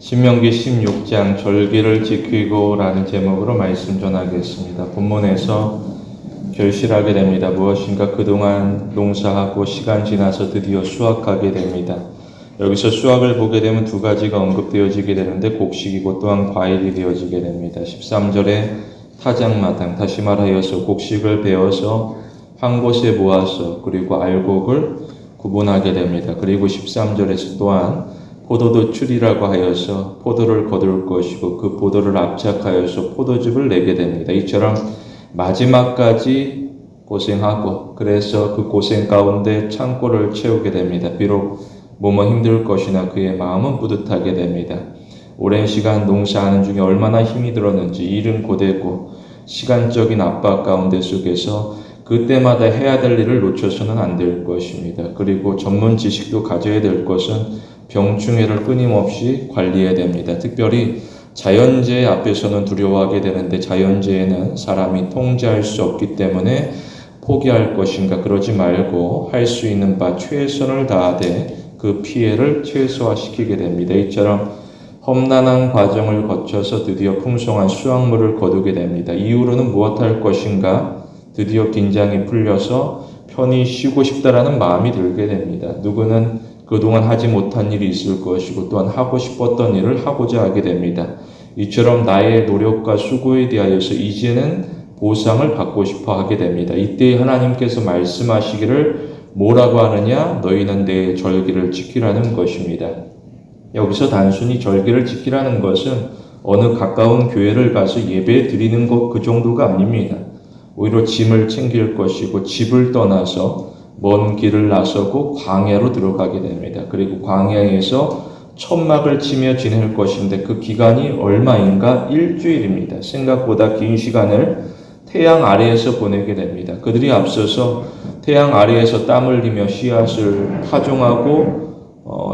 신명기 16장 절기를 지키고 라는 제목으로 말씀 전하겠습니다. 본문에서 결실하게 됩니다. 무엇인가 그동안 농사하고 시간 지나서 드디어 수확하게 됩니다. 여기서 수확을 보게 되면 두 가지가 언급되어지게 되는데 곡식이고 또한 과일이 되어지게 됩니다. 13절에 타작마당, 다시 말하여서 곡식을 베어서 한 곳에 모아서 그리고 알곡을 구분하게 됩니다. 그리고 13절에서 또한 포도도 출이라고 하여서 포도를 거둘 것이고 그 포도를 압착하여서 포도즙을 내게 됩니다. 이처럼 마지막까지 고생하고 그래서 그 고생 가운데 창고를 채우게 됩니다. 비록 몸은 힘들 것이나 그의 마음은 뿌듯하게 됩니다. 오랜 시간 농사하는 중에 얼마나 힘이 들었는지 일은 고되고 시간적인 압박 가운데 속에서 그때마다 해야 될 일을 놓쳐서는 안 될 것입니다. 그리고 전문 지식도 가져야 될 것은 병충해를 끊임없이 관리해야 됩니다. 특별히 자연재해 앞에서는 두려워하게 되는데 자연재해는 사람이 통제할 수 없기 때문에 포기할 것인가 그러지 말고 할 수 있는 바 최선을 다하되 그 피해를 최소화시키게 됩니다. 이처럼 험난한 과정을 거쳐서 드디어 풍성한 수확물을 거두게 됩니다. 이후로는 무엇할 것인가 드디어 긴장이 풀려서 편히 쉬고 싶다라는 마음이 들게 됩니다. 누구는 그동안 하지 못한 일이 있을 것이고 또한 하고 싶었던 일을 하고자 하게 됩니다. 이처럼 나의 노력과 수고에 대하여서 이제는 보상을 받고 싶어 하게 됩니다. 이때 하나님께서 말씀하시기를 뭐라고 하느냐? 너희는 내 절기를 지키라는 것입니다. 여기서 단순히 절기를 지키라는 것은 어느 가까운 교회를 가서 예배 드리는 것 그 정도가 아닙니다. 오히려 짐을 챙길 것이고 집을 떠나서 먼 길을 나서고 광야로 들어가게 됩니다. 그리고 광야에서 천막을 치며 지낼 것인데 그 기간이 얼마인가? 일주일입니다. 생각보다 긴 시간을 태양 아래에서 보내게 됩니다. 그들이 앞서서 태양 아래에서 땀 흘리며 씨앗을 파종하고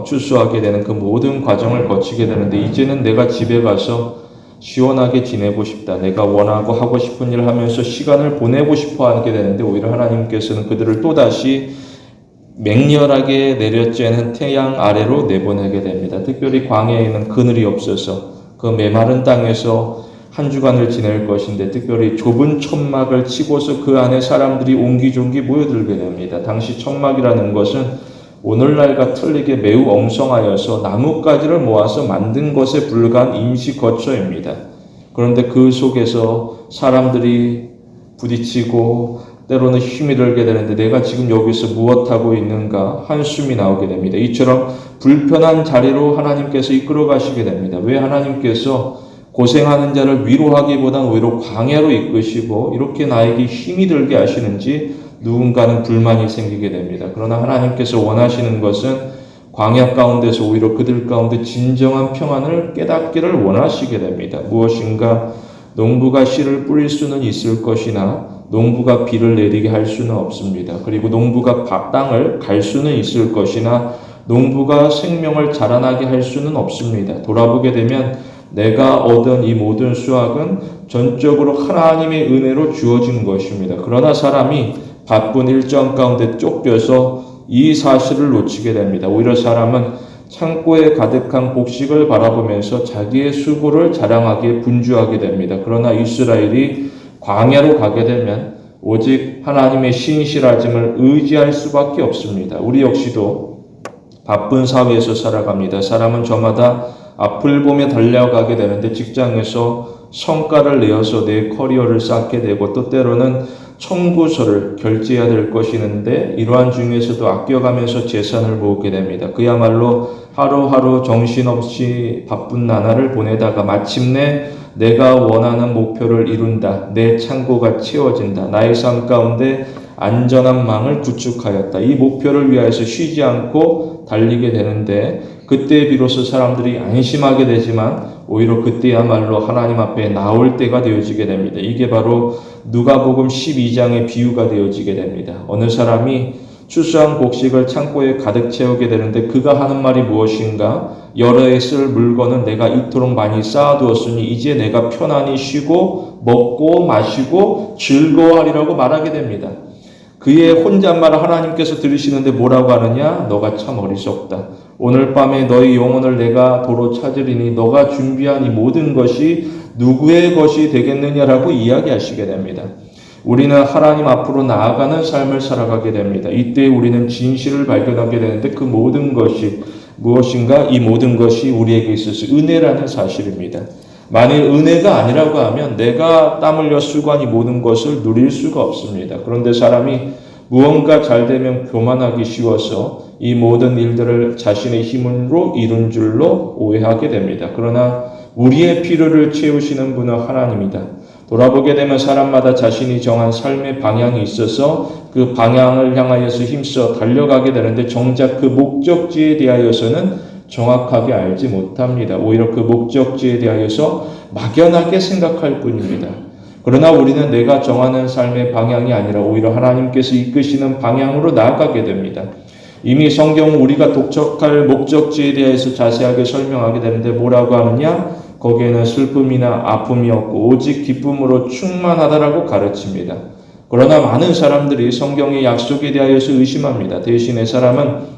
추수하게 되는 그 모든 과정을 거치게 되는데 이제는 내가 집에 가서 시원하게 지내고 싶다. 내가 원하고 하고 싶은 일을 하면서 시간을 보내고 싶어 하게 되는데 오히려 하나님께서는 그들을 또다시 맹렬하게 내려쬐는 태양 아래로 내보내게 됩니다. 특별히 광야에는 그늘이 없어서 그 메마른 땅에서 한 주간을 지낼 것인데 특별히 좁은 천막을 치고서 그 안에 사람들이 옹기종기 모여들게 됩니다. 당시 천막이라는 것은 오늘날과 틀리게 매우 엉성하여서 나뭇가지를 모아서 만든 것에 불과한 임시 거처입니다. 그런데 그 속에서 사람들이 부딪히고 때로는 힘이 들게 되는데 내가 지금 여기서 무엇하고 있는가 한숨이 나오게 됩니다. 이처럼 불편한 자리로 하나님께서 이끌어 가시게 됩니다. 왜 하나님께서 고생하는 자를 위로하기보다는 오히려 광야로 이끄시고 이렇게 나에게 힘이 들게 하시는지 누군가는 불만이 생기게 됩니다. 그러나 하나님께서 원하시는 것은 광야 가운데서 오히려 그들 가운데 진정한 평안을 깨닫기를 원하시게 됩니다. 무엇인가 농부가 씨를 뿌릴 수는 있을 것이나 농부가 비를 내리게 할 수는 없습니다. 그리고 농부가 땅을 갈 수는 있을 것이나 농부가 생명을 자라나게 할 수는 없습니다. 돌아보게 되면 내가 얻은 이 모든 수확은 전적으로 하나님의 은혜로 주어진 것입니다. 그러나 사람이 바쁜 일정 가운데 쫓겨서 이 사실을 놓치게 됩니다. 오히려 사람은 창고에 가득한 곡식을 바라보면서 자기의 수고를 자랑하기에 분주하게 됩니다. 그러나 이스라엘이 광야로 가게 되면 오직 하나님의 신실하심을 의지할 수밖에 없습니다. 우리 역시도 바쁜 사회에서 살아갑니다. 사람은 저마다 앞을 보며 달려가게 되는데 직장에서 성과를 내어서 내 커리어를 쌓게 되고 또 때로는 청구서를 결제해야 될 것이는데 이러한 중에서도 아껴가면서 재산을 모으게 됩니다. 그야말로 하루하루 정신없이 바쁜 나날을 보내다가 마침내 내가 원하는 목표를 이룬다. 내 창고가 채워진다. 나의 삶 가운데 안전한 망을 구축하였다. 이 목표를 위하여서 쉬지 않고 달리게 되는데 그때 비로소 사람들이 안심하게 되지만 오히려 그때야말로 하나님 앞에 나올 때가 되어지게 됩니다. 이게 바로 누가복음 12장의 비유가 되어지게 됩니다. 어느 사람이 추수한 곡식을 창고에 가득 채우게 되는데 그가 하는 말이 무엇인가? 여러 해 쓸 물건은 내가 이토록 많이 쌓아두었으니 이제 내가 편안히 쉬고 먹고 마시고 즐거워하리라고 말하게 됩니다. 그의 혼잣말을 하나님께서 들으시는데 뭐라고 하느냐? 너가 참 어리석다. 오늘 밤에 너희 영혼을 내가 도로 찾으리니 너가 준비한 이 모든 것이 누구의 것이 되겠느냐라고 이야기하시게 됩니다. 우리는 하나님 앞으로 나아가는 삶을 살아가게 됩니다. 이때 우리는 진실을 발견하게 되는데 그 모든 것이 무엇인가? 이 모든 것이 우리에게 있어서 은혜라는 사실입니다. 만일 은혜가 아니라고 하면 내가 땀 흘려 쓰고 한 이 모든 것을 누릴 수가 없습니다. 그런데 사람이 무언가 잘 되면 교만하기 쉬워서 이 모든 일들을 자신의 힘으로 이룬 줄로 오해하게 됩니다. 그러나 우리의 필요를 채우시는 분은 하나님이다. 돌아보게 되면 사람마다 자신이 정한 삶의 방향이 있어서 그 방향을 향하여서 힘써 달려가게 되는데 정작 그 목적지에 대하여서는 정확하게 알지 못합니다. 오히려 그 목적지에 대하여서 막연하게 생각할 뿐입니다. 그러나 우리는 내가 정하는 삶의 방향이 아니라 오히려 하나님께서 이끄시는 방향으로 나아가게 됩니다. 이미 성경은 우리가 독촉할 목적지에 대해서 자세하게 설명하게 되는데 뭐라고 하느냐? 거기에는 슬픔이나 아픔이 없고 오직 기쁨으로 충만하다라고 가르칩니다. 그러나 많은 사람들이 성경의 약속에 대하여서 의심합니다. 대신에 사람은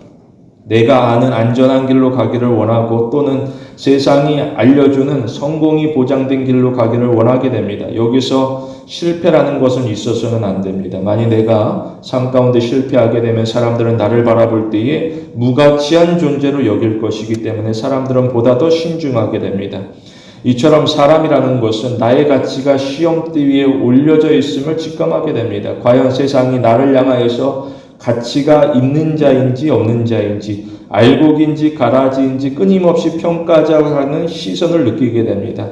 내가 아는 안전한 길로 가기를 원하고 또는 세상이 알려주는 성공이 보장된 길로 가기를 원하게 됩니다. 여기서 실패라는 것은 있어서는 안 됩니다. 만약 내가 삶 가운데 실패하게 되면 사람들은 나를 바라볼 때에 무가치한 존재로 여길 것이기 때문에 사람들은 보다 더 신중하게 됩니다. 이처럼 사람이라는 것은 나의 가치가 시험대 위에 올려져 있음을 직감하게 됩니다. 과연 세상이 나를 향하여서 가치가 있는 자인지 없는 자인지 알곡인지 가라지인지 끊임없이 평가하는 시선을 느끼게 됩니다.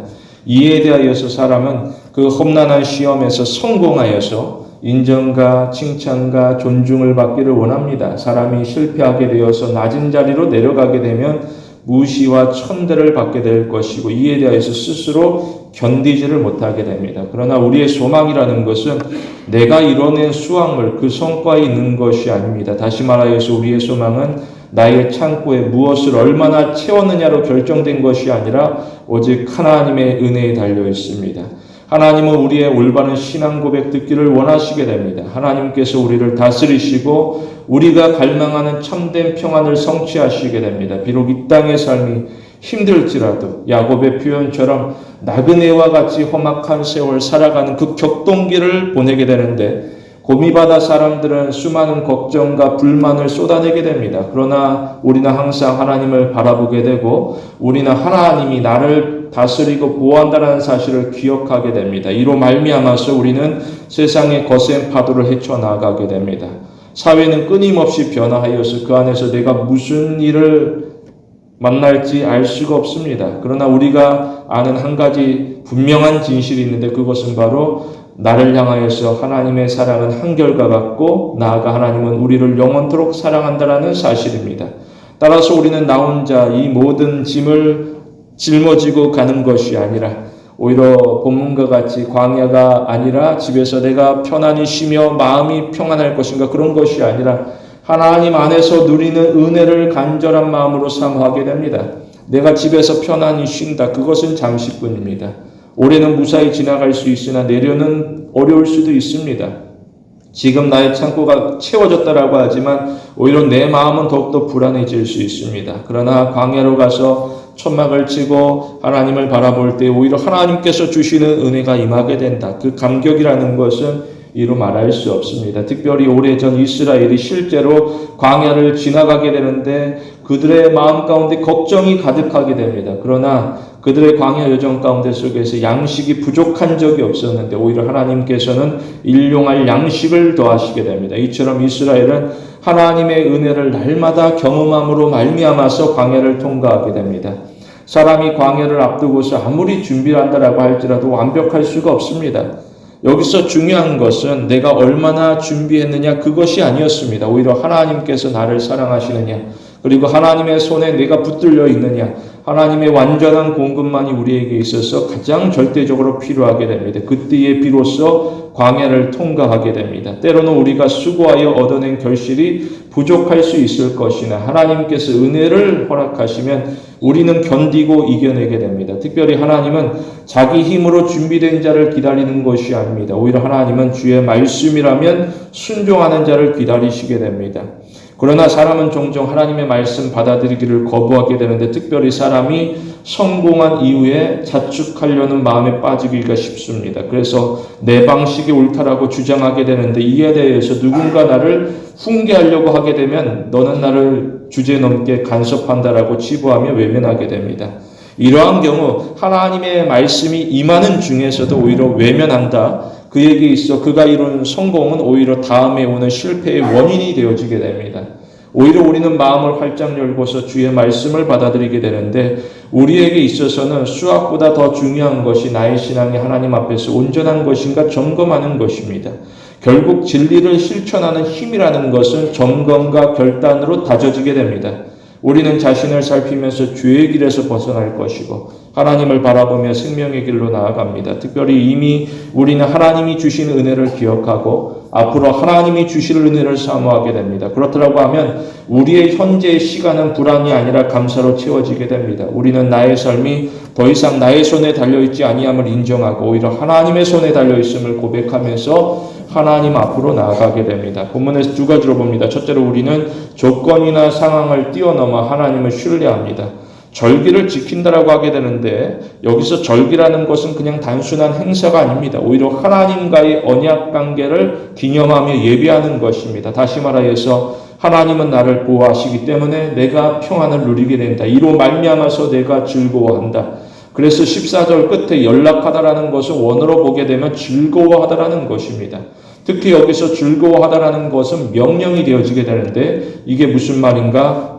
이에 대하여서 사람은 그 험난한 시험에서 성공하여서 인정과 칭찬과 존중을 받기를 원합니다. 사람이 실패하게 되어서 낮은 자리로 내려가게 되면 무시와 천대를 받게 될 것이고 이에 대해서 스스로 견디지를 못하게 됩니다. 그러나 우리의 소망이라는 것은 내가 이뤄낸 수확물, 그 성과에 있는 것이 아닙니다. 다시 말하여서 우리의 소망은 나의 창고에 무엇을 얼마나 채웠느냐로 결정된 것이 아니라 오직 하나님의 은혜에 달려 있습니다. 하나님은 우리의 올바른 신앙 고백 듣기를 원하시게 됩니다. 하나님께서 우리를 다스리시고 우리가 갈망하는 참된 평안을 성취하시게 됩니다. 비록 이 땅의 삶이 힘들지라도 야곱의 표현처럼 나그네와 같이 험악한 세월 살아가는 그 격동기를 보내게 되는데 고미바다 사람들은 수많은 걱정과 불만을 쏟아내게 됩니다. 그러나 우리는 항상 하나님을 바라보게 되고 우리는 하나님이 나를 다스리고 보호한다는 사실을 기억하게 됩니다. 이로 말미암아서 우리는 세상의 거센 파도를 헤쳐나가게 됩니다. 사회는 끊임없이 변화하여서 그 안에서 내가 무슨 일을 만날지 알 수가 없습니다. 그러나 우리가 아는 한 가지 분명한 진실이 있는데 그것은 바로 나를 향하여서 하나님의 사랑은 한결과 같고 나아가 하나님은 우리를 영원토록 사랑한다라는 사실입니다. 따라서 우리는 나 혼자 이 모든 짐을 짊어지고 가는 것이 아니라 오히려 본문과 같이 광야가 아니라 집에서 내가 편안히 쉬며 마음이 평안할 것인가 그런 것이 아니라 하나님 안에서 누리는 은혜를 간절한 마음으로 사모하게 됩니다. 내가 집에서 편안히 쉰다. 그것은 잠시뿐입니다. 올해는 무사히 지나갈 수 있으나 내년은 어려울 수도 있습니다. 지금 나의 창고가 채워졌다라고 하지만 오히려 내 마음은 더욱더 불안해질 수 있습니다. 그러나 광야로 가서 천막을 치고 하나님을 바라볼 때 오히려 하나님께서 주시는 은혜가 임하게 된다. 그 감격이라는 것은 이루 말할 수 없습니다. 특별히 오래전 이스라엘이 실제로 광야를 지나가게 되는데 그들의 마음 가운데 걱정이 가득하게 됩니다. 그러나 그들의 광야 여정 가운데 속에서 양식이 부족한 적이 없었는데 오히려 하나님께서는 일용할 양식을 더하시게 됩니다. 이처럼 이스라엘은 하나님의 은혜를 날마다 경험함으로 말미암아서 광야를 통과하게 됩니다. 사람이 광야를 앞두고서 아무리 준비를 한다라고 할지라도 완벽할 수가 없습니다. 여기서 중요한 것은 내가 얼마나 준비했느냐 그것이 아니었습니다. 오히려 하나님께서 나를 사랑하시느냐 그리고 하나님의 손에 내가 붙들려 있느냐 하나님의 완전한 공급만이 우리에게 있어서 가장 절대적으로 필요하게 됩니다. 그때에 비로소 광야를 통과하게 됩니다. 때로는 우리가 수고하여 얻어낸 결실이 부족할 수 있을 것이나 하나님께서 은혜를 허락하시면 우리는 견디고 이겨내게 됩니다. 특별히 하나님은 자기 힘으로 준비된 자를 기다리는 것이 아닙니다. 오히려 하나님은 주의 말씀이라면 순종하는 자를 기다리시게 됩니다. 그러나 사람은 종종 하나님의 말씀 받아들이기를 거부하게 되는데, 특별히 사람이 성공한 이후에 자축하려는 마음에 빠지기가 쉽습니다. 그래서 내 방식이 옳다라고 주장하게 되는데, 이에 대해서 누군가 나를 훈계하려고 하게 되면 너는 나를 주제넘게 간섭한다라고 치부하며 외면하게 됩니다. 이러한 경우 하나님의 말씀이 임하는 중에서도 오히려 외면한다. 그에게 있어 그가 이룬 성공은 오히려 다음에 오는 실패의 원인이 되어지게 됩니다. 오히려 우리는 마음을 활짝 열고서 주의 말씀을 받아들이게 되는데, 우리에게 있어서는 수학보다 더 중요한 것이 나의 신앙이 하나님 앞에서 온전한 것인가 점검하는 것입니다. 결국 진리를 실천하는 힘이라는 것은 점검과 결단으로 다져지게 됩니다. 우리는 자신을 살피면서 죄의 길에서 벗어날 것이고 하나님을 바라보며 생명의 길로 나아갑니다. 특별히 이미 우리는 하나님이 주신 은혜를 기억하고 앞으로 하나님이 주실 은혜를 사모하게 됩니다. 그렇다고 하면 우리의 현재의 시간은 불안이 아니라 감사로 채워지게 됩니다. 우리는 나의 삶이 더 이상 나의 손에 달려있지 아니함을 인정하고 오히려 하나님의 손에 달려있음을 고백하면서 하나님 앞으로 나아가게 됩니다. 본문에서 두 가지로 봅니다. 첫째로 우리는 조건이나 상황을 뛰어넘어 하나님을 신뢰합니다. 절기를 지킨다라고 하게 되는데, 여기서 절기라는 것은 그냥 단순한 행사가 아닙니다. 오히려 하나님과의 언약 관계를 기념하며 예배하는 것입니다. 다시 말하여서 하나님은 나를 보호하시기 때문에 내가 평안을 누리게 된다. 이로 말미암아서 내가 즐거워한다. 그래서 14절 끝에 연락하다라는 것을 원어로 보게 되면 즐거워하다라는 것입니다. 특히 여기서 즐거워하다라는 것은 명령이 되어지게 되는데, 이게 무슨 말인가?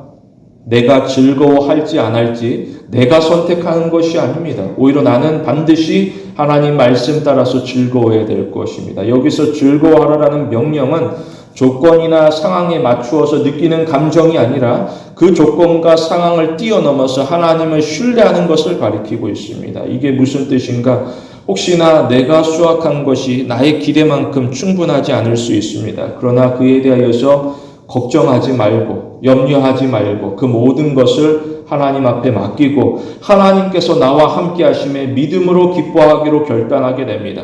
내가 즐거워할지 안 할지 내가 선택하는 것이 아닙니다. 오히려 나는 반드시 하나님 말씀 따라서 즐거워해야 될 것입니다. 여기서 즐거워하라는 명령은 조건이나 상황에 맞추어서 느끼는 감정이 아니라 그 조건과 상황을 뛰어넘어서 하나님을 신뢰하는 것을 가리키고 있습니다. 이게 무슨 뜻인가? 혹시나 내가 수확한 것이 나의 기대만큼 충분하지 않을 수 있습니다. 그러나 그에 대하여서 걱정하지 말고 염려하지 말고 그 모든 것을 하나님 앞에 맡기고 하나님께서 나와 함께 하심에 믿음으로 기뻐하기로 결단하게 됩니다.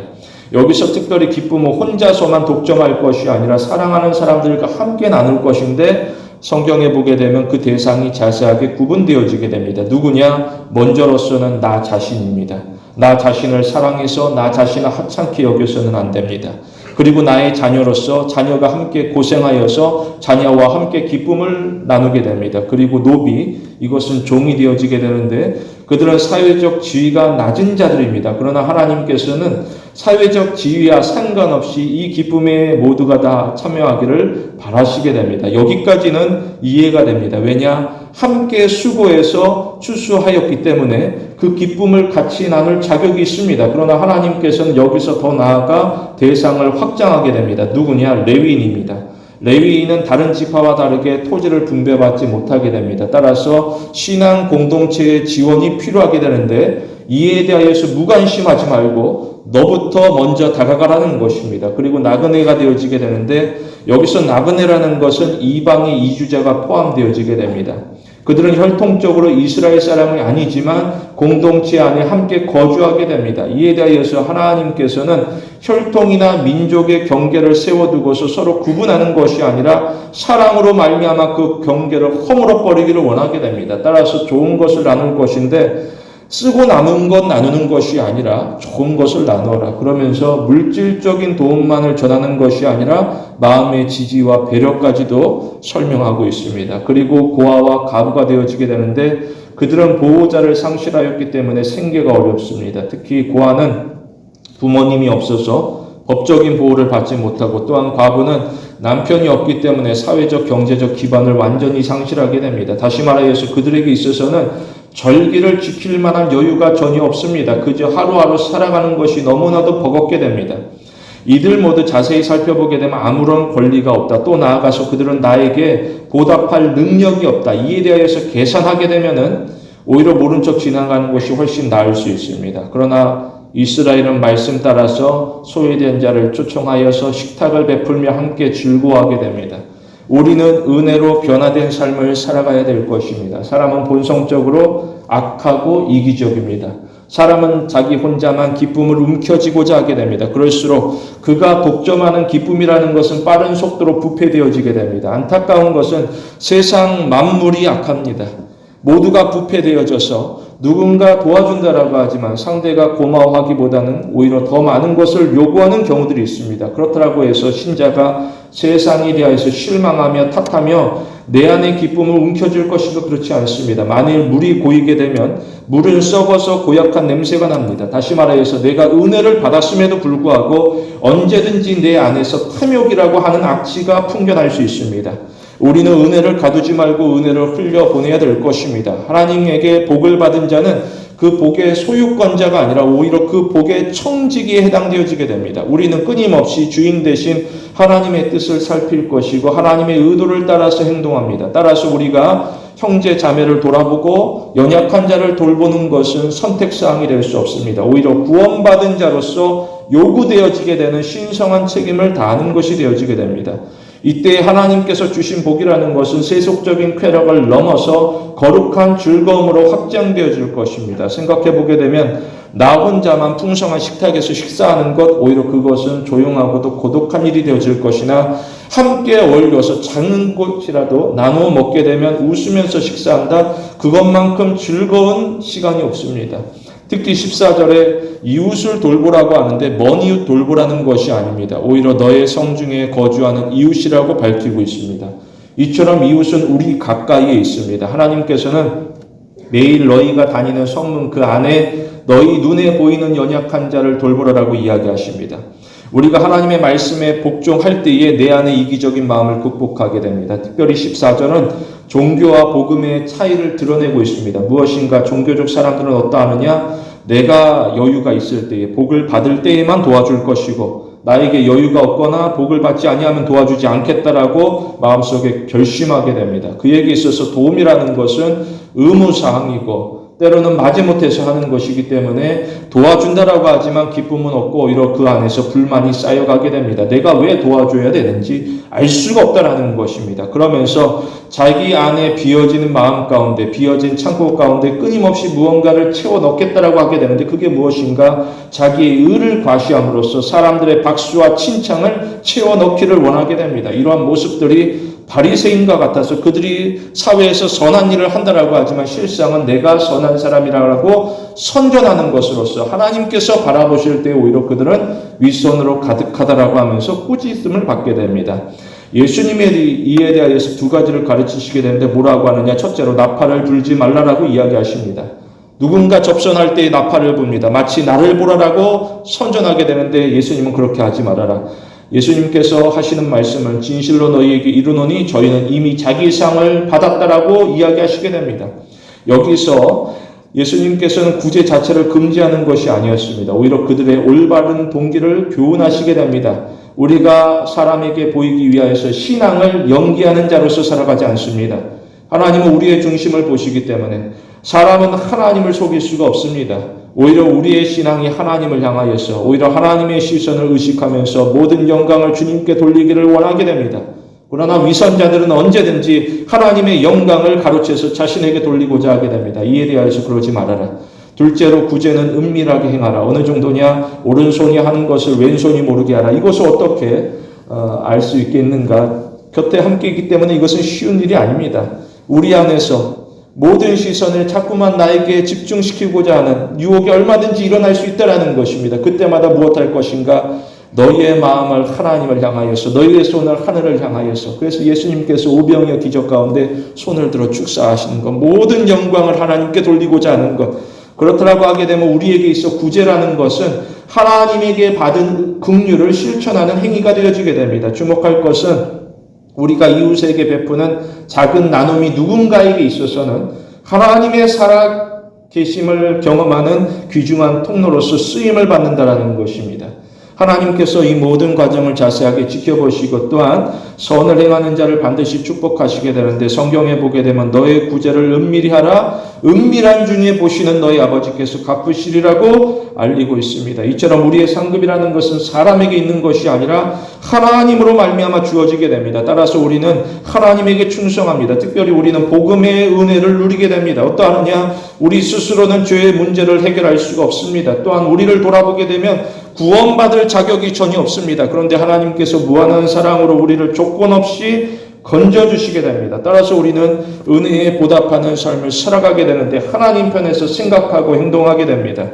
여기서 특별히 기쁨은 혼자서만 독점할 것이 아니라 사랑하는 사람들과 함께 나눌 것인데, 성경에 보게 되면 그 대상이 자세하게 구분되어지게 됩니다. 누구냐? 먼저로서는 나 자신입니다. 나 자신을 사랑해서 나 자신을 하찮게 여겨서는 안 됩니다. 그리고 나의 자녀로서 자녀가 함께 고생하여서 자녀와 함께 기쁨을 나누게 됩니다. 그리고 노비, 이것은 종이 되어지게 되는데 그들은 사회적 지위가 낮은 자들입니다. 그러나 하나님께서는 사회적 지위와 상관없이 이 기쁨에 모두가 다 참여하기를 바라시게 됩니다. 여기까지는 이해가 됩니다. 왜냐? 함께 수고해서 추수하였기 때문에 그 기쁨을 같이 나눌 자격이 있습니다. 그러나 하나님께서는 여기서 더 나아가 대상을 확장하게 됩니다. 누구냐? 레위인입니다. 레위인은 다른 지파와 다르게 토지를 분배받지 못하게 됩니다. 따라서 신앙 공동체의 지원이 필요하게 되는데 이에 대하여서 무관심하지 말고 너부터 먼저 다가가라는 것입니다. 그리고 나그네가 되어지게 되는데 여기서 나그네라는 것은 이방의 이주자가 포함되어지게 됩니다. 그들은 혈통적으로 이스라엘 사람이 아니지만 공동체 안에 함께 거주하게 됩니다. 이에 대하여서 하나님께서는 혈통이나 민족의 경계를 세워두고서 서로 구분하는 것이 아니라 사랑으로 말미암아 그 경계를 허물어 버리기를 원하게 됩니다. 따라서 좋은 것을 나눌 것인데 쓰고 남은 것 나누는 것이 아니라 좋은 것을 나누어라. 그러면서 물질적인 도움만을 전하는 것이 아니라 마음의 지지와 배려까지도 설명하고 있습니다. 그리고 고아와 가부가 되어지게 되는데 그들은 보호자를 상실하였기 때문에 생계가 어렵습니다. 특히 고아는 부모님이 없어서 법적인 보호를 받지 못하고 또한 과부는 남편이 없기 때문에 사회적 경제적 기반을 완전히 상실하게 됩니다. 다시 말하여서 그들에게 있어서는 절기를 지킬 만한 여유가 전혀 없습니다. 그저 하루하루 살아가는 것이 너무나도 버겁게 됩니다. 이들 모두 자세히 살펴보게 되면 아무런 권리가 없다. 또 나아가서 그들은 나에게 보답할 능력이 없다. 이에 대하여서 계산하게 되면은 오히려 모른 척 지나가는 것이 훨씬 나을 수 있습니다. 그러나 이스라엘은 말씀 따라서 소외된 자를 초청하여서 식탁을 베풀며 함께 즐거워하게 됩니다. 우리는 은혜로 변화된 삶을 살아가야 될 것입니다. 사람은 본성적으로 악하고 이기적입니다. 사람은 자기 혼자만 기쁨을 움켜쥐고자 하게 됩니다. 그럴수록 그가 독점하는 기쁨이라는 것은 빠른 속도로 부패되어지게 됩니다. 안타까운 것은 세상 만물이 악합니다. 모두가 부패되어져서 누군가 도와준다라고 하지만 상대가 고마워하기보다는 오히려 더 많은 것을 요구하는 경우들이 있습니다. 그렇다고 해서 신자가 세상에 대해서 실망하며 탓하며 내 안의 기쁨을 움켜쥘 것인가? 그렇지 않습니다. 만일 물이 고이게 되면 물은 썩어서 고약한 냄새가 납니다. 다시 말해서 내가 은혜를 받았음에도 불구하고 언제든지 내 안에서 탐욕이라고 하는 악취가 풍겨날 수 있습니다. 우리는 은혜를 가두지 말고 은혜를 흘려보내야 될 것입니다. 하나님에게 복을 받은 자는 그 복의 소유권자가 아니라 오히려 그 복의 청지기에 해당되어지게 됩니다. 우리는 끊임없이 주인 대신 하나님의 뜻을 살필 것이고 하나님의 의도를 따라서 행동합니다. 따라서 우리가 형제 자매를 돌아보고 연약한 자를 돌보는 것은 선택사항이 될 수 없습니다. 오히려 구원받은 자로서 요구되어지게 되는 신성한 책임을 다하는 것이 되어지게 됩니다. 이때 하나님께서 주신 복이라는 것은 세속적인 쾌락을 넘어서 거룩한 즐거움으로 확장되어질 것입니다. 생각해보게 되면 나 혼자만 풍성한 식탁에서 식사하는 것, 오히려 그것은 조용하고도 고독한 일이 되어질 것이나 함께 어울려서 작은 것이라도 나누어 먹게 되면 웃으면서 식사한다. 그것만큼 즐거운 시간이 없습니다. 특히 14절에 이웃을 돌보라고 하는데 먼 이웃 돌보라는 것이 아닙니다. 오히려 너의 성중에 거주하는 이웃이라고 밝히고 있습니다. 이처럼 이웃은 우리 가까이에 있습니다. 하나님께서는 매일 너희가 다니는 성문 그 안에 너희 눈에 보이는 연약한 자를 돌보라라고 이야기하십니다. 우리가 하나님의 말씀에 복종할 때에 내 안의 이기적인 마음을 극복하게 됩니다. 특별히 14절은 종교와 복음의 차이를 드러내고 있습니다. 무엇인가 종교적 사람들은 어떠하느냐? 내가 여유가 있을 때에 복을 받을 때에만 도와줄 것이고 나에게 여유가 없거나 복을 받지 아니하면 도와주지 않겠다라고 마음속에 결심하게 됩니다. 그에게 있어서 도움이라는 것은 의무사항이고 때로는 마지못해서 하는 것이기 때문에 도와준다라고 하지만 기쁨은 없고 오히려 그 안에서 불만이 쌓여가게 됩니다. 내가 왜 도와줘야 되는지 알 수가 없다라는 것입니다. 그러면서 자기 안에 비어지는 마음 가운데 비어진 창고 가운데 끊임없이 무언가를 채워 넣겠다라고 하게 되는데 그게 무엇인가? 자기의 의를 과시함으로써 사람들의 박수와 칭찬을 채워 넣기를 원하게 됩니다. 이러한 모습들이 바리새인과 같아서 그들이 사회에서 선한 일을 한다라고 하지만 실상은 내가 선한 사람이라고 선전하는 것으로서 하나님께서 바라보실 때 오히려 그들은 윗선으로 가득하다라고 하면서 꾸짖음을 받게 됩니다. 예수님의 이에 대하여서 두 가지를 가르치시게 되는데 뭐라고 하느냐? 첫째로 나팔을 불지 말라라고 이야기하십니다. 누군가 접선할 때 나팔을 붑니다. 마치 나를 보라라고 선전하게 되는데 예수님은 그렇게 하지 말아라. 예수님께서 하시는 말씀은 진실로 너희에게 이르노니 저희는 이미 자기 상을 받았다라고 이야기하시게 됩니다. 여기서 예수님께서는 구제 자체를 금지하는 것이 아니었습니다. 오히려 그들의 올바른 동기를 교훈하시게 됩니다. 우리가 사람에게 보이기 위하여서 신앙을 연기하는 자로서 살아가지 않습니다. 하나님은 우리의 중심을 보시기 때문에 사람은 하나님을 속일 수가 없습니다. 오히려 우리의 신앙이 하나님을 향하여서 오히려 하나님의 시선을 의식하면서 모든 영광을 주님께 돌리기를 원하게 됩니다. 그러나 위선자들은 언제든지 하나님의 영광을 가로채서 자신에게 돌리고자 하게 됩니다. 이에 대하여서 그러지 말아라. 둘째로 구제는 은밀하게 행하라. 어느 정도냐? 오른손이 하는 것을 왼손이 모르게 하라. 이것을 어떻게 알 수 있겠는가? 곁에 함께 있기 때문에 이것은 쉬운 일이 아닙니다. 우리 안에서 모든 시선을 자꾸만 나에게 집중시키고자 하는 유혹이 얼마든지 일어날 수 있다는 것입니다. 그때마다 무엇할 것인가? 너희의 마음을 하나님을 향하여서 너희의 손을 하늘을 향하여서 그래서 예수님께서 오병이어 기적 가운데 손을 들어 축사하시는 것 모든 영광을 하나님께 돌리고자 하는 것 그렇다고 하게 되면 우리에게 있어 구제라는 것은 하나님에게 받은 긍휼을 실천하는 행위가 되어지게 됩니다. 주목할 것은 우리가 이웃에게 베푸는 작은 나눔이 누군가에게 있어서는 하나님의 살아계심을 경험하는 귀중한 통로로서 쓰임을 받는다라는 것입니다. 하나님께서 이 모든 과정을 자세하게 지켜보시고 또한 선을 행하는 자를 반드시 축복하시게 되는데 성경에 보게 되면 너의 구제를 은밀히 하라 은밀한 중에 보시는 너희 아버지께서 갚으시리라고 알리고 있습니다. 이처럼 우리의 상급이라는 것은 사람에게 있는 것이 아니라 하나님으로 말미암아 주어지게 됩니다. 따라서 우리는 하나님에게 충성합니다. 특별히 우리는 복음의 은혜를 누리게 됩니다. 어떠하느냐? 우리 스스로는 죄의 문제를 해결할 수가 없습니다. 또한 우리를 돌아보게 되면 구원받을 자격이 전혀 없습니다. 그런데 하나님께서 무한한 사랑으로 우리를 조건 없이 건져주시게 됩니다. 따라서 우리는 은혜에 보답하는 삶을 살아가게 되는데 하나님 편에서 생각하고 행동하게 됩니다.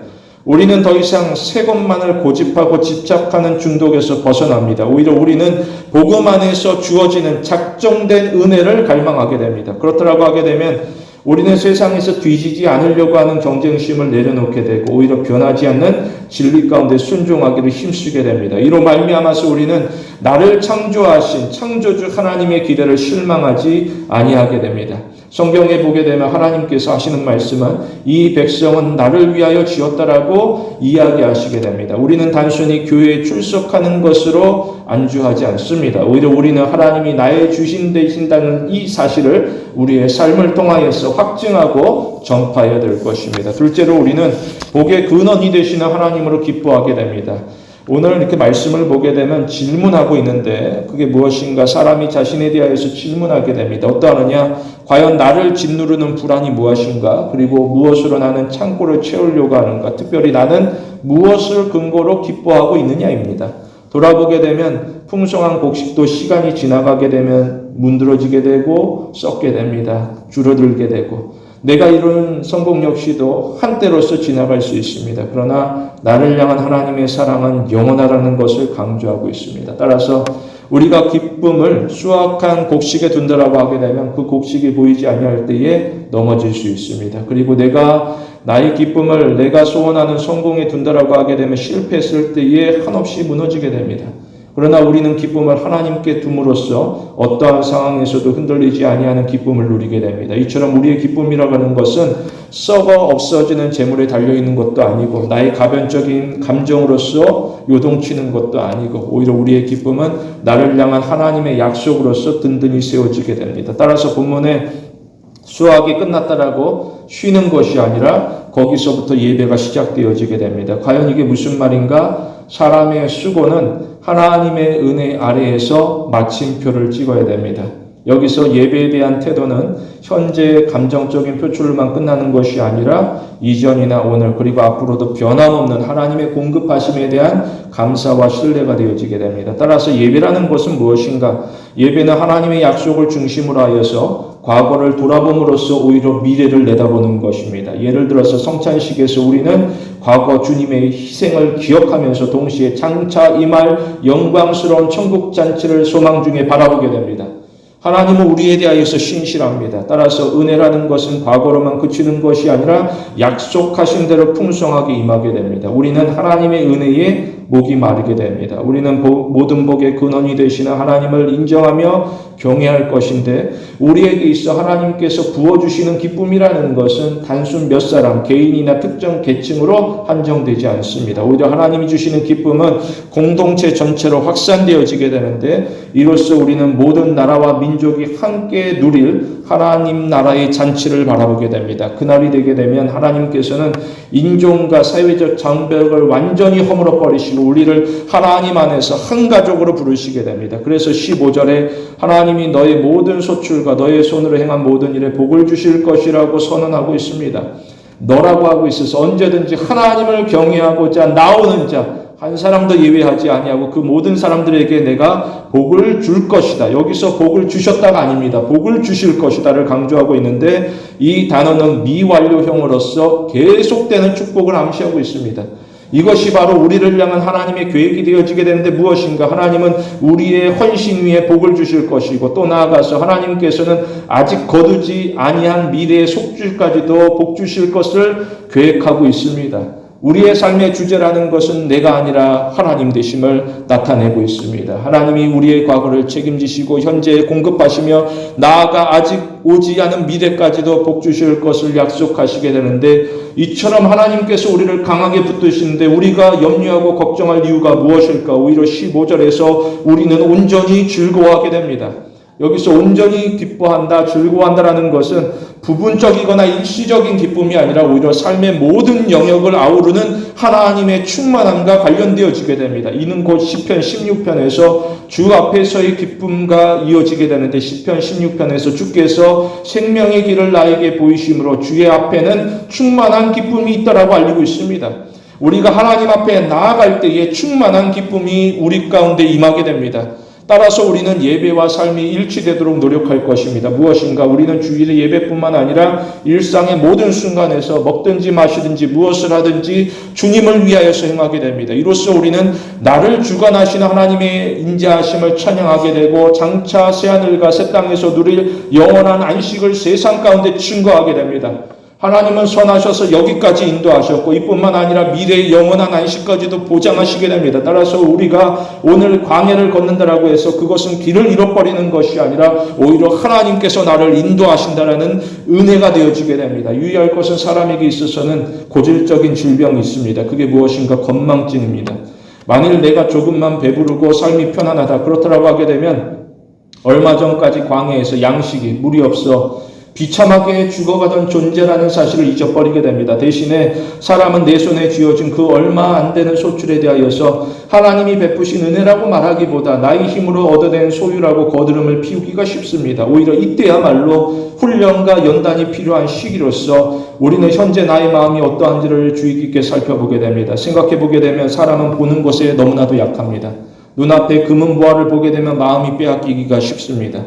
우리는 더 이상 새 것만을 고집하고 집착하는 중독에서 벗어납니다. 오히려 우리는 복음 안에서 주어지는 작정된 은혜를 갈망하게 됩니다. 그렇다고 하게 되면 우리는 세상에서 뒤지지 않으려고 하는 경쟁심을 내려놓게 되고 오히려 변하지 않는 진리 가운데 순종하기를 힘쓰게 됩니다. 이로 말미암아서 우리는 나를 창조하신 창조주 하나님의 기대를 실망하지 아니하게 됩니다. 성경에 보게 되면 하나님께서 하시는 말씀은 이 백성은 나를 위하여 지었다라고 이야기하시게 됩니다. 우리는 단순히 교회에 출석하는 것으로 안주하지 않습니다. 오히려 우리는 하나님이 나의 주신 되신다는 이 사실을 우리의 삶을 통하여서 확증하고 전파해야 될 것입니다. 둘째로 우리는 복의 근원이 되시는 하나님으로 기뻐하게 됩니다. 오늘 이렇게 말씀을 보게 되면 질문하고 있는데 그게 무엇인가 사람이 자신에 대하여서 질문하게 됩니다. 어떠하느냐? 과연 나를 짓누르는 불안이 무엇인가? 그리고 무엇으로 나는 창고를 채우려고 하는가? 특별히 나는 무엇을 근거로 기뻐하고 있느냐입니다. 돌아보게 되면 풍성한 곡식도 시간이 지나가게 되면 문드러지게 되고 썩게 됩니다. 줄어들게 되고 내가 이룬 성공 역시도 한때로서 지나갈 수 있습니다. 그러나 나를 향한 하나님의 사랑은 영원하다는 것을 강조하고 있습니다. 따라서 우리가 기쁨을 수확한 곡식에 둔다라고 하게 되면 그 곡식이 보이지 아니할 때에 넘어질 수 있습니다. 그리고 내가 나의 기쁨을 내가 소원하는 성공에 둔다라고 하게 되면 실패했을 때에 한없이 무너지게 됩니다. 그러나 우리는 기쁨을 하나님께 둠으로써 어떠한 상황에서도 흔들리지 아니하는 기쁨을 누리게 됩니다. 이처럼 우리의 기쁨이라고 하는 것은 썩어 없어지는 재물에 달려있는 것도 아니고 나의 가변적인 감정으로서 요동치는 것도 아니고 오히려 우리의 기쁨은 나를 향한 하나님의 약속으로서 든든히 세워지게 됩니다. 따라서 본문에 수학이 끝났다라고 쉬는 것이 아니라 거기서부터 예배가 시작되어지게 됩니다. 과연 이게 무슨 말인가? 사람의 수고는 하나님의 은혜 아래에서 마침표를 찍어야 됩니다. 여기서 예배에 대한 태도는 현재 감정적인 표출로만 끝나는 것이 아니라 이전이나 오늘 그리고 앞으로도 변함없는 하나님의 공급하심에 대한 감사와 신뢰가 되어지게 됩니다. 따라서 예배라는 것은 무엇인가? 예배는 하나님의 약속을 중심으로 하여서 과거를 돌아봄으로써 오히려 미래를 내다보는 것입니다. 예를 들어서 성찬식에서 우리는 과거 주님의 희생을 기억하면서 동시에 장차 임할 영광스러운 천국잔치를 소망 중에 바라보게 됩니다. 하나님은 우리에 대하여서 신실합니다. 따라서 은혜라는 것은 과거로만 그치는 것이 아니라 약속하신 대로 풍성하게 임하게 됩니다. 우리는 하나님의 은혜에 목이 마르게 됩니다. 우리는 모든 복의 근원이 되시는 하나님을 인정하며 경외할 것인데 우리에게 있어 하나님께서 부어주시는 기쁨이라는 것은 단순 몇 사람, 개인이나 특정 계층으로 한정되지 않습니다. 오히려 하나님이 주시는 기쁨은 공동체 전체로 확산되어지게 되는데 이로써 우리는 모든 나라와 민족이 함께 누릴 하나님 나라의 잔치를 바라보게 됩니다. 그날이 되게 되면 하나님께서는 인종과 사회적 장벽을 완전히 허물어 버리시고 우리를 하나님 안에서 한 가족으로 부르시게 됩니다. 그래서 15절에 하나님이 너의 모든 소출과 너의 손으로 행한 모든 일에 복을 주실 것이라고 선언하고 있습니다. 너라고 하고 있어서 언제든지 하나님을 경외하고자 나오는 자 한 사람도 예외하지 아니하고 그 모든 사람들에게 내가 복을 줄 것이다. 여기서 복을 주셨다가 아닙니다. 복을 주실 것이다를 강조하고 있는데 이 단어는 미완료형으로서 계속되는 축복을 암시하고 있습니다. 이것이 바로 우리를 향한 하나님의 계획이 되어지게 되는데 무엇인가? 하나님은 우리의 헌신 위에 복을 주실 것이고 또 나아가서 하나님께서는 아직 거두지 아니한 미래의 속주까지도 복 주실 것을 계획하고 있습니다. 우리의 삶의 주제라는 것은 내가 아니라 하나님 되심을 나타내고 있습니다. 하나님이 우리의 과거를 책임지시고 현재에 공급하시며 나아가 아직 오지 않은 미래까지도 복 주실 것을 약속하시게 되는데 이처럼 하나님께서 우리를 강하게 붙드시는데 우리가 염려하고 걱정할 이유가 무엇일까? 오히려 15절에서 우리는 온전히 즐거워하게 됩니다. 여기서 온전히 기뻐한다, 즐거워한다라는 것은 부분적이거나 일시적인 기쁨이 아니라 오히려 삶의 모든 영역을 아우르는 하나님의 충만함과 관련되어지게 됩니다. 이는 곧 시편 16편에서 주 앞에서의 기쁨과 이어지게 되는데, 시편 16편에서 주께서 생명의 길을 나에게 보이심으로 주의 앞에는 충만한 기쁨이 있다라고 알리고 있습니다. 우리가 하나님 앞에 나아갈 때에 충만한 기쁨이 우리 가운데 임하게 됩니다. 따라서 우리는 예배와 삶이 일치되도록 노력할 것입니다. 무엇인가? 우리는 주일의 예배뿐만 아니라 일상의 모든 순간에서 먹든지 마시든지 무엇을 하든지 주님을 위하여서 행하게 됩니다. 이로써 우리는 나를 주관하시는 하나님의 인자하심을 찬양하게 되고, 장차 새하늘과 새 땅에서 누릴 영원한 안식을 세상 가운데 증거하게 됩니다. 하나님은 선하셔서 여기까지 인도하셨고, 이뿐만 아니라 미래의 영원한 안식까지도 보장하시게 됩니다. 따라서 우리가 오늘 광야를 걷는다라고 해서 그것은 길을 잃어버리는 것이 아니라 오히려 하나님께서 나를 인도하신다라는 은혜가 되어지게 됩니다. 유의할 것은 사람에게 있어서는 고질적인 질병이 있습니다. 그게 무엇인가? 건망증입니다. 만일 내가 조금만 배부르고 삶이 편안하다, 그렇다라고 하게 되면 얼마 전까지 광야에서 양식이 물이 없어 비참하게 죽어가던 존재라는 사실을 잊어버리게 됩니다. 대신에 사람은 내 손에 쥐어진 그 얼마 안 되는 소출에 대하여서 하나님이 베푸신 은혜라고 말하기보다 나의 힘으로 얻어낸 소유라고 거드름을 피우기가 쉽습니다. 오히려 이때야말로 훈련과 연단이 필요한 시기로서 우리는 현재 나의 마음이 어떠한지를 주의 깊게 살펴보게 됩니다. 생각해보게 되면 사람은 보는 것에 너무나도 약합니다. 눈앞에 금은보화를 보게 되면 마음이 빼앗기기가 쉽습니다.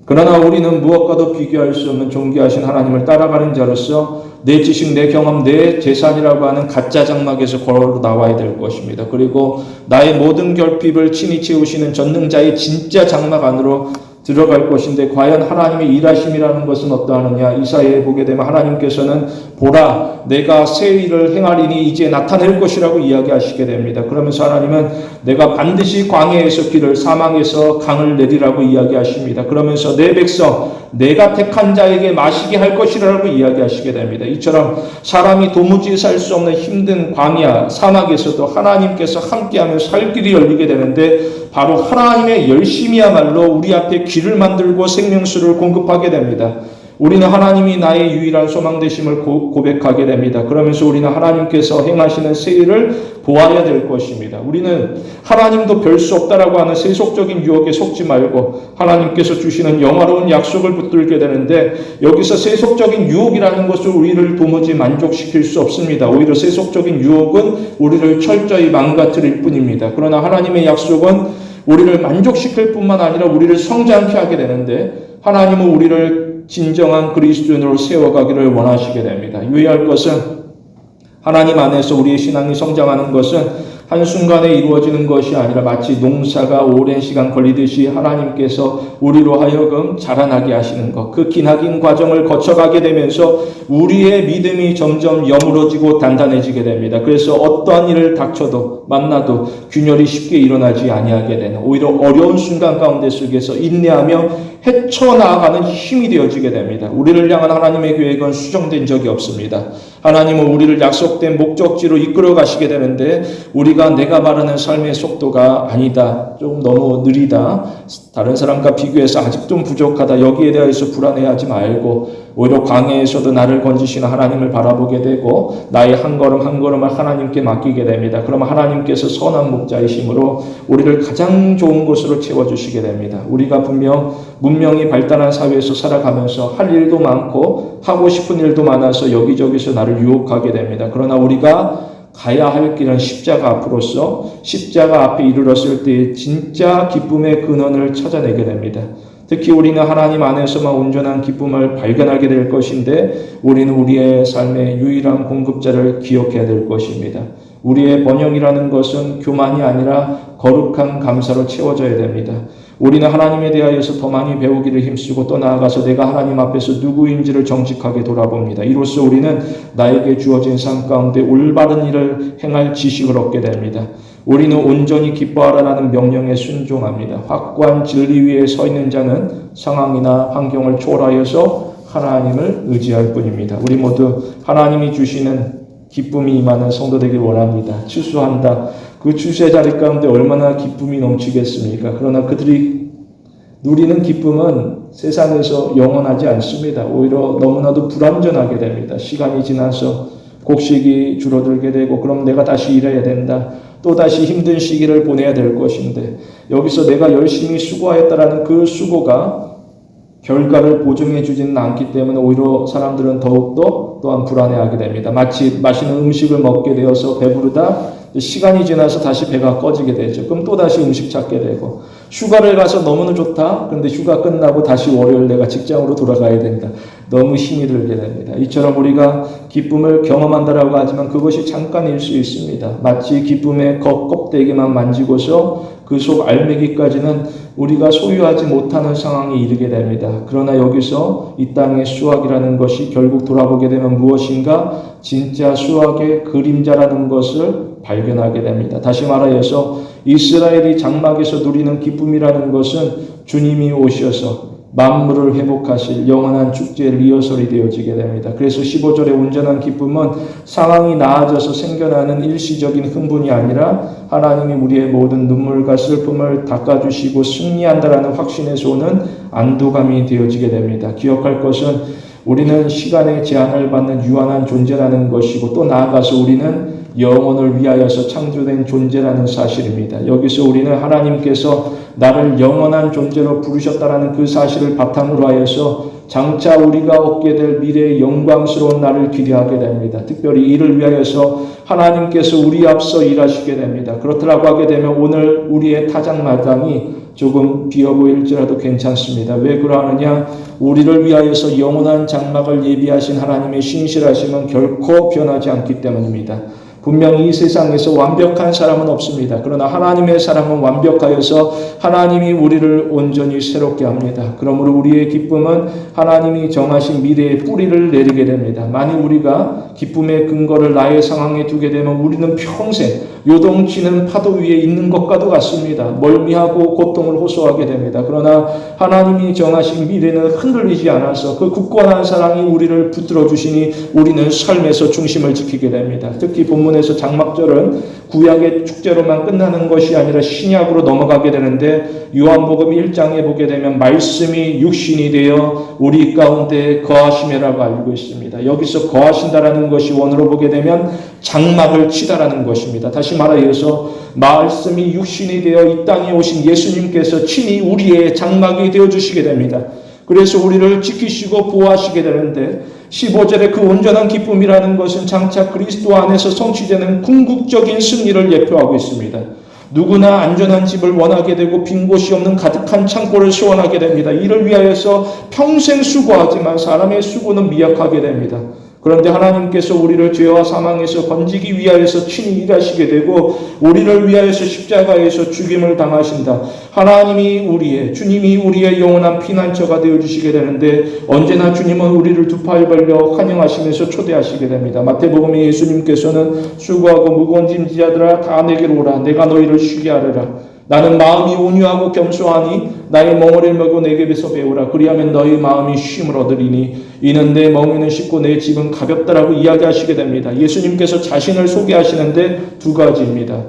그러나 우리는 무엇과도 비교할 수 없는 존귀하신 하나님을 따라가는 자로서 내 지식, 내 경험, 내 재산이라고 하는 가짜 장막에서 걸어 나와야 될 것입니다. 그리고 나의 모든 결핍을 친히 채우시는 전능자의 진짜 장막 안으로 들어갈 것인데, 과연 하나님의 일하심이라는 것은 어떠하느냐? 이사야에 보게 되면 하나님께서는 보라, 내가 새 일을 행하리니 이제 나타낼 것이라고 이야기하시게 됩니다. 그러면서 하나님은 내가 반드시 광야에서 길을, 사망에서 강을 내리라고 이야기하십니다. 그러면서 내 백성, 내가 택한 자에게 마시게 할 것이라고 이야기하시게 됩니다. 이처럼 사람이 도무지 살 수 없는 힘든 광야, 사막에서도 하나님께서 함께하며 살 길이 열리게 되는데, 바로 하나님의 열심이야말로 우리 앞에 길을 만들고 생명수를 공급하게 됩니다. 우리는 하나님이 나의 유일한 소망 되심을 고백하게 됩니다. 그러면서 우리는 하나님께서 행하시는 새 일을 보아야 될 것입니다. 우리는 하나님도 별 수 없다라고 하는 세속적인 유혹에 속지 말고 하나님께서 주시는 영화로운 약속을 붙들게 되는데, 여기서 세속적인 유혹이라는 것을 우리를 도무지 만족시킬 수 없습니다. 오히려 세속적인 유혹은 우리를 철저히 망가뜨릴 뿐입니다. 그러나 하나님의 약속은 우리를 만족시킬 뿐만 아니라 우리를 성장케 하게 되는데, 하나님은 우리를 진정한 그리스도인으로 세워가기를 원하시게 됩니다. 유의할 것은 하나님 안에서 우리의 신앙이 성장하는 것은 한순간에 이루어지는 것이 아니라 마치 농사가 오랜 시간 걸리듯이 하나님께서 우리로 하여금 자라나게 하시는 것, 그 기나긴 과정을 거쳐가게 되면서 우리의 믿음이 점점 여물어지고 단단해지게 됩니다. 그래서 어떠한 일을 닥쳐도 만나도 균열이 쉽게 일어나지 아니하게 되는, 오히려 어려운 순간 가운데 속에서 인내하며 헤쳐나가는 힘이 되어지게 됩니다. 우리를 향한 하나님의 계획은 수정된 적이 없습니다. 하나님은 우리를 약속된 목적지로 이끌어 가시게 되는데, 우리가 내가 바라는 삶의 속도가 아니다, 좀 너무 느리다, 다른 사람과 비교해서 아직 좀 부족하다, 여기에 대해서 불안해하지 말고 오히려 광야에서도 나를 건지시는 하나님을 바라보게 되고 나의 한 걸음 한 걸음을 하나님께 맡기게 됩니다. 그러면 하나님께서 선한 목자이심으로 우리를 가장 좋은 곳으로 채워주시게 됩니다. 우리가 분명 문명이 발달한 사회에서 살아가면서 할 일도 많고 하고 싶은 일도 많아서 여기저기서 나를 유혹하게 됩니다. 그러나 우리가 가야 할 길은 십자가 앞으로서 십자가 앞에 이르렀을 때 진짜 기쁨의 근원을 찾아내게 됩니다. 특히 우리는 하나님 안에서만 온전한 기쁨을 발견하게 될 것인데, 우리는 우리의 삶의 유일한 공급자를 기억해야 될 것입니다. 우리의 번영이라는 것은 교만이 아니라 거룩한 감사로 채워져야 됩니다. 우리는 하나님에 대하여서 더 많이 배우기를 힘쓰고 또 나아가서 내가 하나님 앞에서 누구인지를 정직하게 돌아봅니다. 이로써 우리는 나에게 주어진 삶 가운데 올바른 일을 행할 지식을 얻게 됩니다. 우리는 온전히 기뻐하라는 명령에 순종합니다. 확고한 진리 위에 서 있는 자는 상황이나 환경을 초월하여서 하나님을 의지할 뿐입니다. 우리 모두 하나님이 주시는 기쁨이 임하는 성도 되길 원합니다. 추수한다. 그 추수의 자리 가운데 얼마나 기쁨이 넘치겠습니까? 그러나 그들이 누리는 기쁨은 세상에서 영원하지 않습니다. 오히려 너무나도 불완전하게 됩니다. 시간이 지나서 곡식이 줄어들게 되고 그럼 내가 다시 일해야 된다. 또다시 힘든 시기를 보내야 될 것인데 여기서 내가 열심히 수고하였다라는 그 수고가 결과를 보증해 주지는 않기 때문에 오히려 사람들은 더욱더 또한 불안해하게 됩니다. 마치 맛있는 음식을 먹게 되어서 배부르다 시간이 지나서 다시 배가 꺼지게 되죠. 그럼 또다시 음식 찾게 되고 휴가를 가서 너무나 좋다. 그런데 휴가 끝나고 다시 월요일 내가 직장으로 돌아가야 된다. 너무 힘이 들게 됩니다. 이처럼 우리가 기쁨을 경험한다라고 하지만 그것이 잠깐일 수 있습니다. 마치 기쁨의 껍데기만 만지고서 그 속 알매기까지는 우리가 소유하지 못하는 상황에 이르게 됩니다. 그러나 여기서 이 땅의 수확이라는 것이 결국 돌아보게 되면 무엇인가 진짜 수확의 그림자라는 것을 발견하게 됩니다. 다시 말하여서 이스라엘이 장막에서 누리는 기쁨이라는 것은 주님이 오셔서 만물을 회복하실 영원한 축제의 리허설이 되어지게 됩니다. 그래서 15절의 온전한 기쁨은 상황이 나아져서 생겨나는 일시적인 흥분이 아니라 하나님이 우리의 모든 눈물과 슬픔을 닦아주시고 승리한다라는 확신에서 오는 안도감이 되어지게 됩니다. 기억할 것은 우리는 시간의 제한을 받는 유한한 존재라는 것이고 또 나아가서 우리는 영혼을 위하여서 창조된 존재라는 사실입니다. 여기서 우리는 하나님께서 나를 영원한 존재로 부르셨다라는 그 사실을 바탕으로 하여서 장차 우리가 얻게 될 미래의 영광스러운 날을 기대하게 됩니다. 특별히 이를 위하여서 하나님께서 우리 앞서 일하시게 됩니다. 그렇다고 하게 되면 오늘 우리의 타작마당이 조금 비어 보일지라도 괜찮습니다. 왜 그러느냐? 우리를 위하여서 영원한 장막을 예비하신 하나님의 신실하심은 결코 변하지 않기 때문입니다. 분명히 이 세상에서 완벽한 사람은 없습니다. 그러나 하나님의 사람은 완벽하여서 하나님이 우리를 온전히 새롭게 합니다. 그러므로 우리의 기쁨은 하나님이 정하신 미래의 뿌리를 내리게 됩니다. 만일 우리가 기쁨의 근거를 나의 상황에 두게 되면 우리는 평생 요동치는 파도 위에 있는 것과도 같습니다. 멀미하고 고통을 호소하게 됩니다. 그러나 하나님이 정하신 미래는 흔들리지 않아서 그 굳건한 사랑이 우리를 붙들어 주시니 우리는 삶에서 중심을 지키게 됩니다. 특히 본문에서 장막절은 구약의 축제로만 끝나는 것이 아니라 신약으로 넘어가게 되는데 요한복음 1장에 보게 되면 말씀이 육신이 되어 우리 가운데 거하심이라고 알고 있습니다. 여기서 거하신다라는 것이 원어로 보게 되면 장막을 치다라는 것입니다. 다시 말하여서 말씀이 육신이 되어 이 땅에 오신 예수님께서 친히 우리의 장막이 되어주시게 됩니다. 그래서 우리를 지키시고 보호하시게 되는데 15절의 그 온전한 기쁨이라는 것은 장차 그리스도 안에서 성취되는 궁극적인 승리를 예표하고 있습니다. 누구나 안전한 집을 원하게 되고 빈 곳이 없는 가득한 창고를 소원하게 됩니다. 이를 위하여서 평생 수고하지만 사람의 수고는 미약하게 됩니다. 그런데 하나님께서 우리를 죄와 사망에서 건지기 위하여서 친히 일하시게 되고 우리를 위하여서 십자가에서 죽임을 당하신다. 주님이 우리의 영원한 피난처가 되어주시게 되는데 언제나 주님은 우리를 두 팔 벌려 환영하시면서 초대하시게 됩니다. 마태복음에 예수님께서는 수고하고 무거운 짐 지자들아 다 내게로 오라. 내가 너희를 쉬게 하리라. 나는 마음이 온유하고 겸손하니 나의 멍에를 메고 내게서 배우라. 그리하면 너희 마음이 쉼을 얻으리니 이는 내 멍에는 쉽고 내 짐은 가볍다라고 이야기하시게 됩니다. 예수님께서 자신을 소개하시는데 두 가지입니다.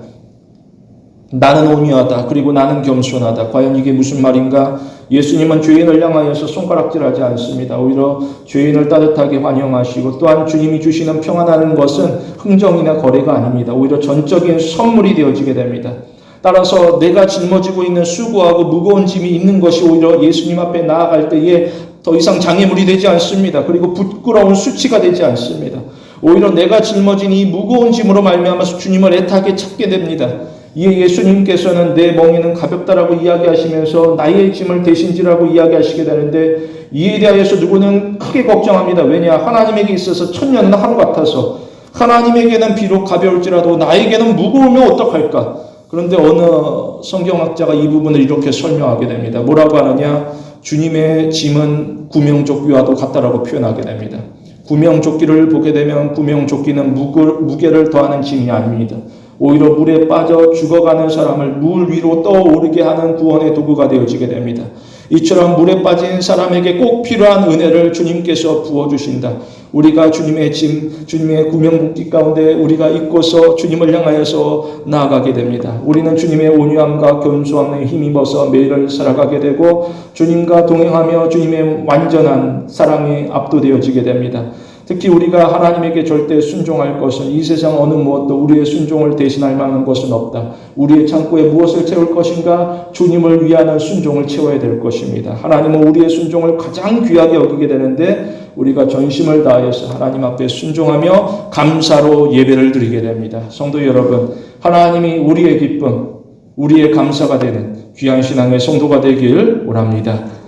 나는 온유하다. 그리고 나는 겸손하다. 과연 이게 무슨 말인가? 예수님은 죄인을 향하여서 손가락질하지 않습니다. 오히려 죄인을 따뜻하게 환영하시고 또한 주님이 주시는 평안하는 것은 흥정이나 거래가 아닙니다. 오히려 전적인 선물이 되어지게 됩니다. 따라서 내가 짊어지고 있는 수고하고 무거운 짐이 있는 것이 오히려 예수님 앞에 나아갈 때에 더 이상 장애물이 되지 않습니다. 그리고 부끄러운 수치가 되지 않습니다. 오히려 내가 짊어진 이 무거운 짐으로 말미암아서 주님을 애타게 찾게 됩니다. 이에 예수님께서는 내 멍에는 가볍다라고 이야기하시면서 나의 짐을 대신지라고 이야기하시게 되는데 이에 대하여서 누구는 크게 걱정합니다. 왜냐? 하나님에게 있어서 천년은 하루 같아서 하나님에게는 비록 가벼울지라도 나에게는 무거우면 어떡할까? 그런데 어느 성경학자가 이 부분을 이렇게 설명하게 됩니다. 뭐라고 하느냐? 주님의 짐은 구명조끼와도 같다라고 표현하게 됩니다. 구명조끼를 보게 되면 구명조끼는 무게를 더하는 짐이 아닙니다. 오히려 물에 빠져 죽어가는 사람을 물 위로 떠오르게 하는 구원의 도구가 되어지게 됩니다. 이처럼 물에 빠진 사람에게 꼭 필요한 은혜를 주님께서 부어주신다. 우리가 주님의 짐, 주님의 구명복지 가운데 우리가 입고서 주님을 향하여서 나아가게 됩니다. 우리는 주님의 온유함과 겸손함에 힘입어서 매일을 살아가게 되고 주님과 동행하며 주님의 완전한 사랑에 압도되어지게 됩니다. 특히 우리가 하나님에게 절대 순종할 것은 이 세상 어느 무엇도 우리의 순종을 대신할 만한 것은 없다. 우리의 창고에 무엇을 채울 것인가? 주님을 위하는 순종을 채워야 될 것입니다. 하나님은 우리의 순종을 가장 귀하게 여기게 되는데 우리가 전심을 다해서 하나님 앞에 순종하며 감사로 예배를 드리게 됩니다. 성도 여러분, 하나님이 우리의 기쁨, 우리의 감사가 되는 귀한 신앙의 성도가 되길 원합니다.